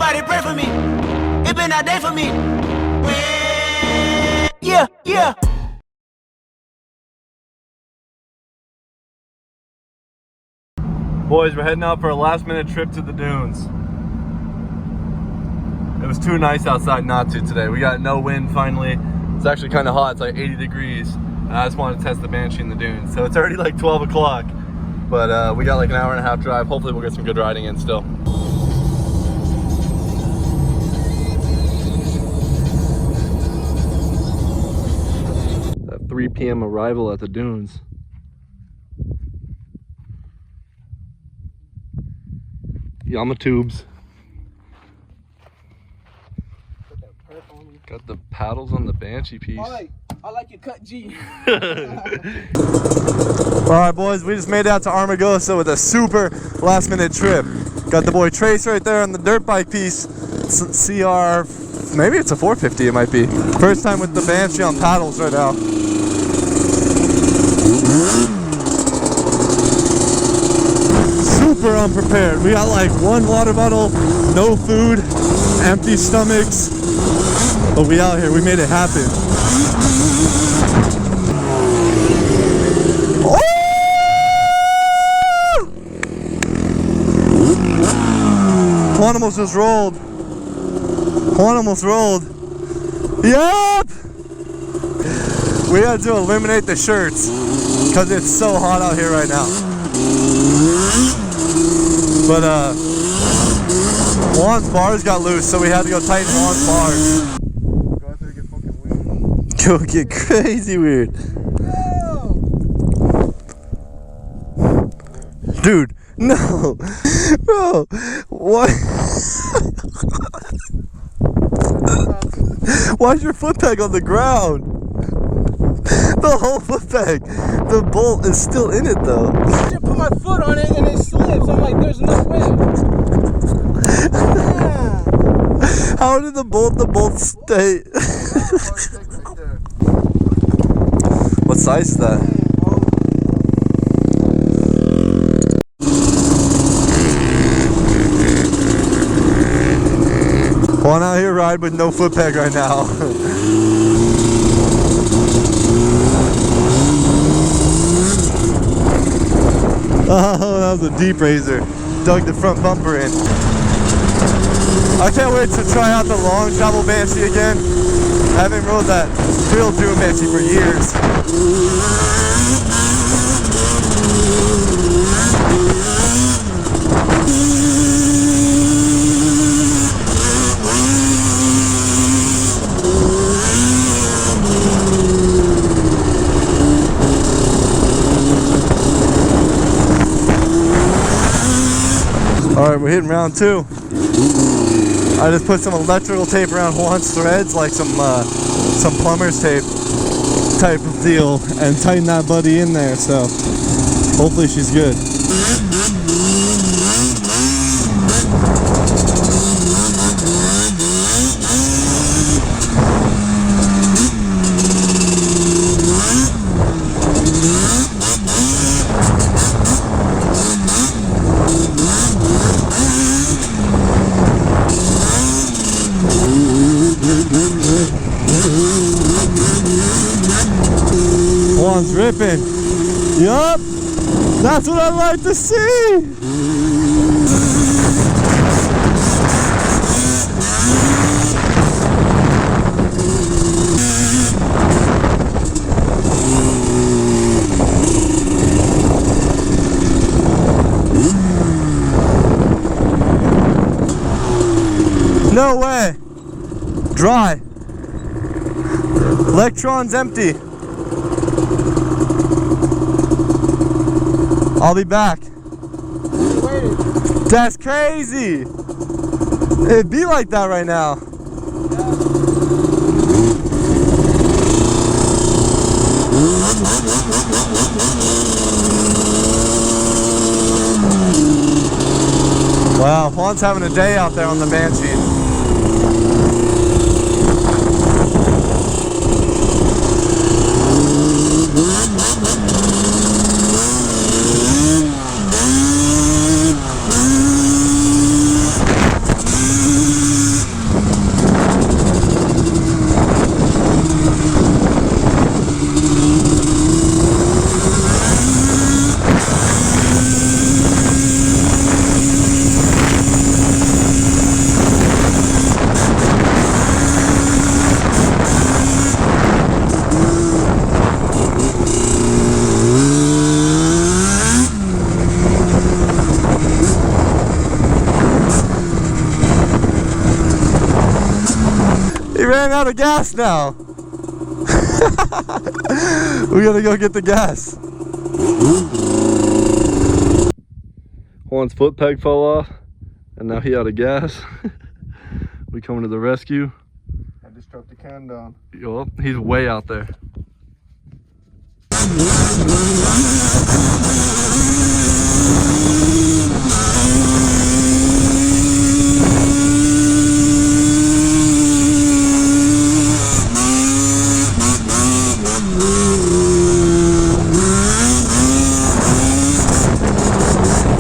Somebody pray for me. It been that day for me. Yeah, yeah. Boys, we're heading out for a last-minute trip to the dunes. It was too nice outside not to today. We got no wind finally. It's actually kind of hot. It's like 80 degrees. And I just wanted to test the Banshee in the dunes. So it's already like 12 o'clock. But we got like an hour and a half drive. Hopefully we'll get some good riding in still. That 3 p.m. arrival at the dunes. Yamaha tubes. Got the paddles on the Banshee piece. I like your cut G. Alright boys, we just made it out to Armagosa with a super last minute trip. Got the boy Trace right there on the dirt bike piece. CR, maybe it's a 450 it might be. First time with the Banshee on paddles right now. Super unprepared. We got like 1 water bottle, no food, empty stomachs. But we out here, we made it happen. Oh! One almost just rolled. One almost rolled. Yup! We had to eliminate the shirts because it's so hot out here right now. But Juan's bars got loose, so we had to go tighten Juan's bars. Go out there and get fucking weird. Go get crazy weird. Dude, no. Bro, what? Why's your foot peg on the ground? The whole foot peg. The bolt is still in it though. I just put my foot on it and it slips. I'm like, there's no way. How did the bolt stay? What size is that? Juan out here ride with no foot peg right now. Oh, that was a deep razor. Dug the front bumper in. I can't wait to try out the long travel Banshee again. I haven't rode that real dune Banshee for years. Alright, we're hitting round 2. I just put some electrical tape around Juan's threads, like some plumber's tape type of deal, and tighten that buddy in there, so hopefully she's good. Juan's ripping. Yup, that's what I like to see. No way. Dry. Electron's empty. I'll be back. That's crazy. It'd be like that right now. Wow, Juan's having a day out there on the Banshee. ran out of gas now. We gotta go get the gas. Juan's foot peg fell off, and now he out of gas. We coming to the rescue. I just dropped the can down. Yup, he's way out there.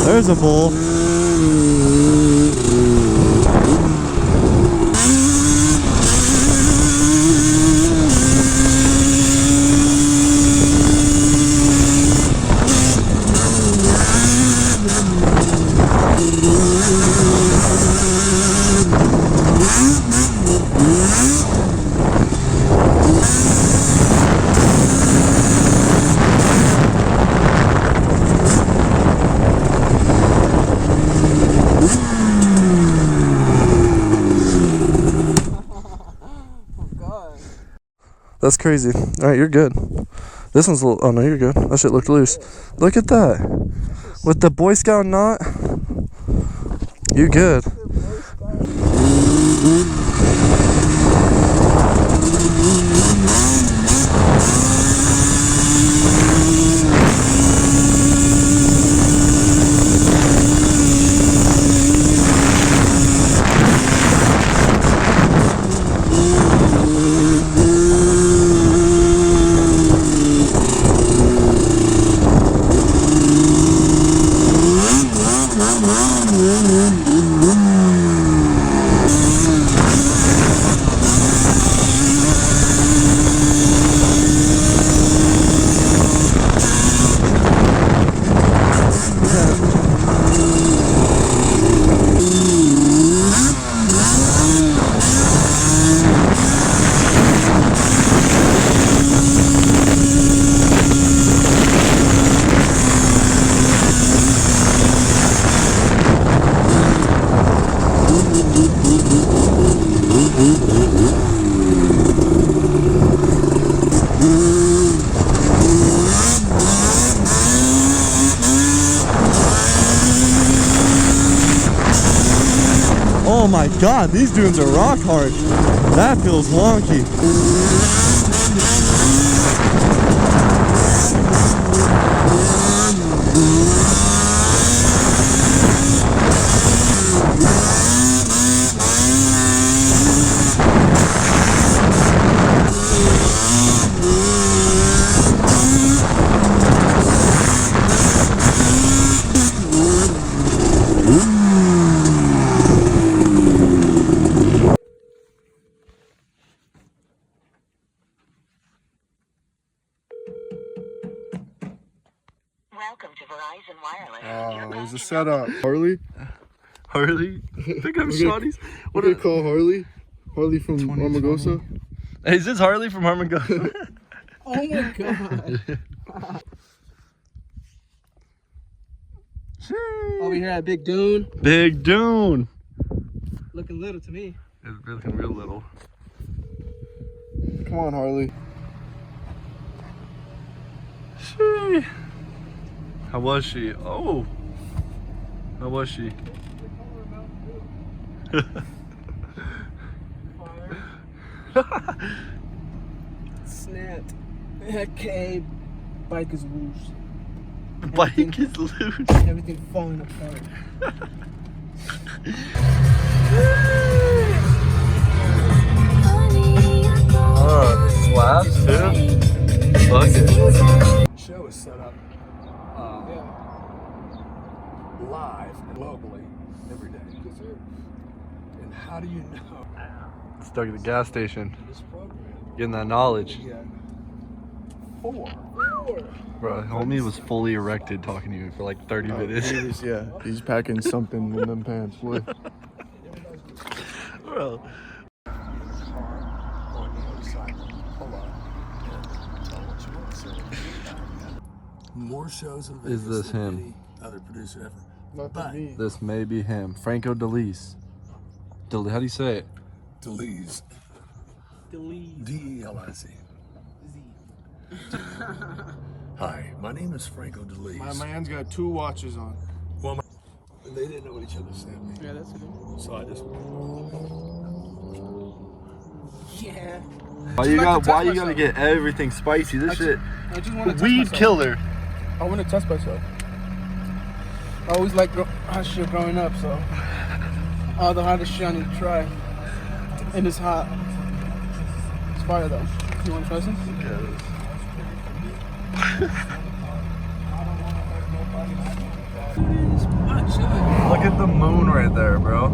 There's a bull. That's crazy. All right, you're good. This one's a little, oh no, you're good. That shit looked loose. Look at that. With the Boy Scout knot. You good. Oh my god, these dunes are rock hard. That feels wonky. Welcome to Verizon Wireless. Oh, it was a setup. Harley? Harley? Pick up shotties. What do they call Harley? Harley from Armagosa? Hey, is this Harley from Armagosa? Oh my god. Over here at Big Dune. Big Dune. Looking little to me. It's looking real little. Come on, Harley. Shee. How was she? Oh. How was she? Snapped. Okay. Bike is loose. Bike is loose. Everything falling apart. Oh, slaps too? Fuck it. The show is set up live and globally every day. And how do you know Stuck at the gas station, this program? getting that knowledge. Yeah. Four. Bro, homie was fully erected talking to you for like 30 minutes. He's packing something in them pants. Boy. Bro. More shows in Is Vegas this than him? any other producer ever. Not But me. This may be him. Franco Delise. How do you say it? Deleuze. D-E-L-I-C. Hi, my name is Franco DeLise. My man's got 2 watches on. Well, they didn't know what each other sent me. Yeah, that's good. So I just... Yeah. Why you gotta get everything spicy? This shit. I just want to test Weed myself. killer. I want to test myself. I always like hot shit growing up, so all the hottest shit I need to try. And it's hot. It's fire though. You want to try some? Look at the moon right there, bro.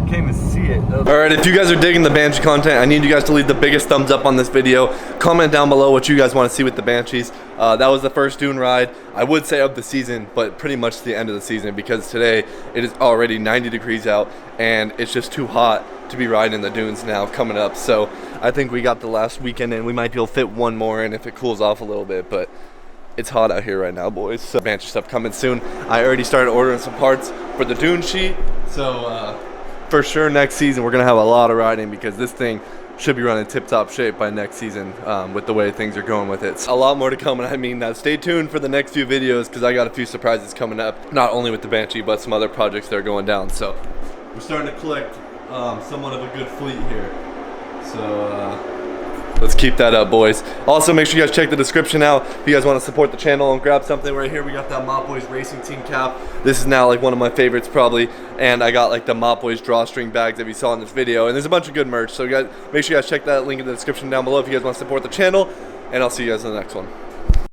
Can't even see it. Alright, if you guys are digging the Banshee content, I need you guys to leave the biggest thumbs up on this video. Comment down below what you guys want to see with the Banshees. That was the first dune ride, I would say, of the season, but pretty much the end of the season, because today it is already 90 degrees out and it's just too hot to be riding in the dunes now coming up. So I think we got the last weekend and we might be able to fit one more in if it cools off a little bit, but it's hot out here right now, boys. So Banshee stuff coming soon. I already started ordering some parts for the dune sheet, so for sure next season we're gonna have a lot of riding, because this thing should be running tip-top shape by next season with the way things are going with it. So a lot more to come, and I mean, stay tuned for the next few videos, because I got a few surprises coming up, not only with the Banshee but some other projects that are going down. So we're starting to collect somewhat of a good fleet here, so let's keep that up, boys. Also, make sure you guys check the description out if you guys want to support the channel and grab something. Right here we got that MOPBOYZ Racing Team cap. This is now like one of my favorites probably, and I got like the MOPBOYZ drawstring bags that we saw in this video, and there's a bunch of good merch, so guys, make sure you guys check that link in the description down below if you guys want to support the channel, and I'll see you guys in the next one.